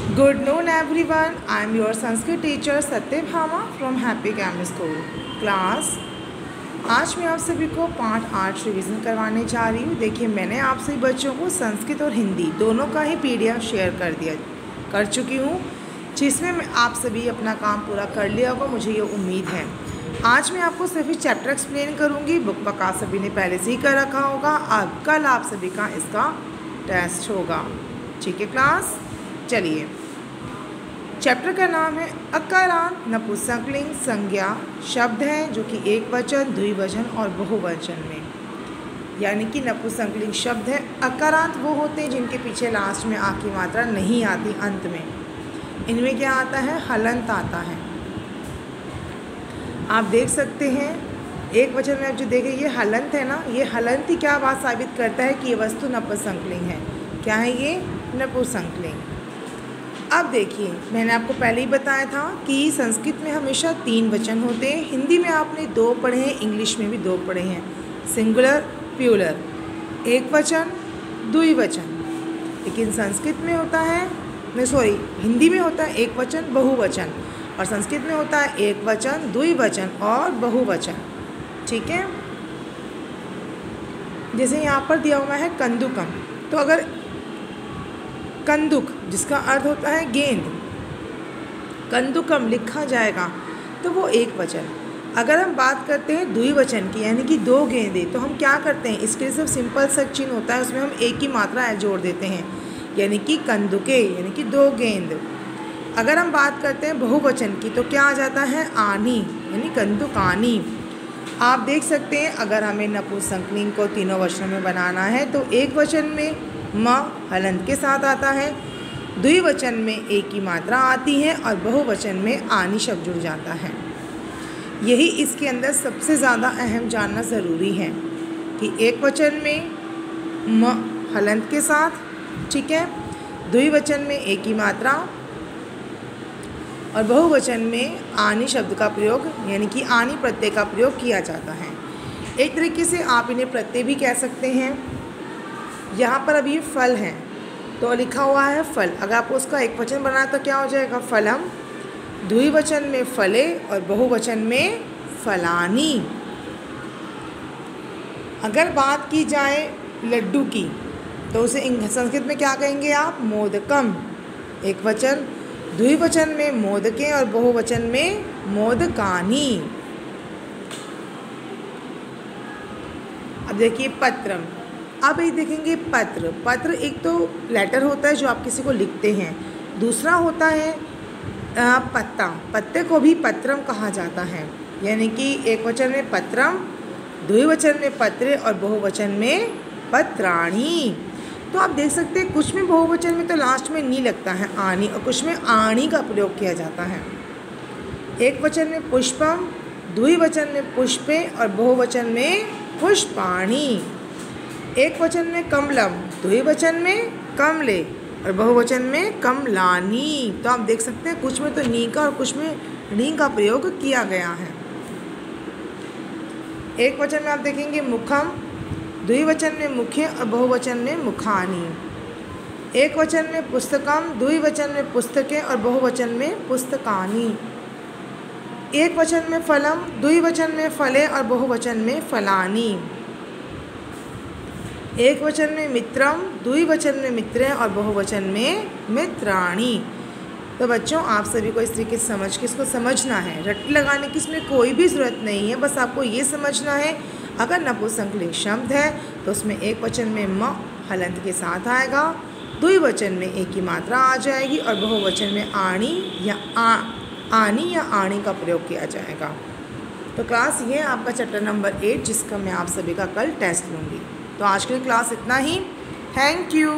Good noon everyone. I am your Sanskrit teacher Satyabhama from Happy Grammar School. Class, आज मैं आप सभी को पाठ 8 रिवीजन करवाने जा रही हूँ। देखिए, मैंने आप सभी बच्चों को संस्कृत और हिंदी दोनों का ही पीडीएफ शेयर कर चुकी हूँ, जिसमें मैं आप सभी अपना काम पूरा कर लिया होगा, मुझे ये उम्मीद है। आज मैं आपको सभी चैप्टर एक्सप्लेन करूँगी। बुक वर्क आप सभी ने पहले से ही कर रखा होगा। अब कल आप सभी का इसका टेस्ट होगा। ठीक है क्लास, चलिए। चैप्टर का नाम है अकारांत नपुंसकलिंग संज्ञा शब्द है जो कि एक वचन, द्विवचन और बहुवचन में, यानी कि नपुंसकलिंग शब्द है। अकारांत वो होते हैं जिनके पीछे लास्ट में आ की मात्रा नहीं आती, अंत में। इनमें क्या आता है? हलंत आता है। आप देख सकते हैं एक वचन में आप जो देखें ये हलंत है ना, ये हलंत ही क्या बात साबित करता है कि ये वस्तु नपुंसकलिंग है। क्या है ये? नपुंसकलिंग। अब देखिए, मैंने आपको पहले ही बताया था कि संस्कृत में हमेशा 3 वचन होते हैं। हिंदी में आपने 2 पढ़े हैं, इंग्लिश में भी 2 पढ़े हैं, सिंगुलर प्लूरल, एक वचन द्विवचन। लेकिन संस्कृत में होता है, हिंदी में होता है एक वचन बहुवचन, और संस्कृत में होता है एक वचन द्विवचन और बहुवचन। ठीक है, जैसे यहाँ पर दिया हुआ है कंदुकम, तो अगर कंदुक जिसका अर्थ होता है गेंद, कंदुकम लिखा जाएगा तो वो एक वचन। अगर हम बात करते हैं द्विवचन की, यानी कि 2 गेंदें, तो हम क्या करते हैं? इसके लिए सिर्फ सिंपल सा चिन्ह होता है, उसमें हम एक की मात्रा जोड़ देते हैं, यानी कि कंदुके, यानी कि 2 गेंद। अगर हम बात करते हैं बहुवचन की तो क्या आ जाता है? आनी, यानी कंदुकानी। आप देख सकते हैं अगर हमें नपुंसकलिंग को तीनों वचनों में बनाना है तो एक वचन में म हलंत के साथ आता है, द्विवचन में एक की मात्रा आती है और बहुवचन में आनी शब्द जुड़ जाता है। यही इसके अंदर सबसे ज़्यादा अहम जानना ज़रूरी है कि एक वचन में म हलंत के साथ, ठीक है, द्विवचन में एक की मात्रा और बहुवचन में आनी शब्द का प्रयोग, यानी कि आनी प्रत्यय का प्रयोग किया जाता है। एक तरीके से आप इन्हें प्रत्यय भी कह सकते हैं। यहाँ पर अभी फल है तो लिखा हुआ है फल, अगर आपको उसका एक वचन बनाना तो क्या हो जाएगा? फलम। द्विवचन में फले और बहुवचन में फलानी। अगर बात की जाए लड्डू की तो उसे संस्कृत में क्या कहेंगे आप? मोदकम, एक वचन, द्विवचन में मोदके और बहुवचन में मोदकानी। अब देखिए पत्रम। अब ये देखेंगे पत्र। पत्र एक तो लेटर होता है जो आप किसी को लिखते हैं, दूसरा होता है पत्ता। पत्ते को भी पत्रम कहा जाता है, यानी कि एक वचन में पत्रम, द्विवचन में पत्रे और बहुवचन में पत्राणी। तो आप देख सकते हैं कुछ में बहुवचन में तो लास्ट में नी लगता है आनी, और कुछ में आणी का प्रयोग किया जाता है। एक वचन में पुष्पम, द्विवचन में पुष्पे और बहुवचन में पुष्पाणी। एक वचन में कमलम, द्विवचन में कमले और बहुवचन में कमलानी। तो आप देख सकते हैं कुछ में तो नी का और कुछ में नी का प्रयोग किया गया है। एक वचन में आप देखेंगे मुखम, द्विवचन में मुखे और बहुवचन में मुखानी। एक वचन में पुस्तकम, द्विवचन में पुस्तकें और बहुवचन में पुस्तकानी। एक वचन में फलम, द्विवचन में फले और बहुवचन में फलानी। एक वचन में मित्रम, द्विवचन में मित्रें और बहुवचन में मित्राणी। तो बच्चों, आप सभी को इस तरीके से समझ के इसको समझना है। रट्टी लगाने की इसमें कोई भी ज़रूरत नहीं है, बस आपको ये समझना है अगर नपुंसकलिंग शब्द है तो उसमें एक वचन में म हलंत के साथ आएगा, द्विवचन में एक की मात्रा आ जाएगी और बहुवचन में आनी या आणी का प्रयोग किया जाएगा। तो क्लास ये आपका चैप्टर नंबर 8, जिसका मैं आप सभी का कल टेस्ट लूँगी। तो आज के लिए क्लास इतना ही। Thank you.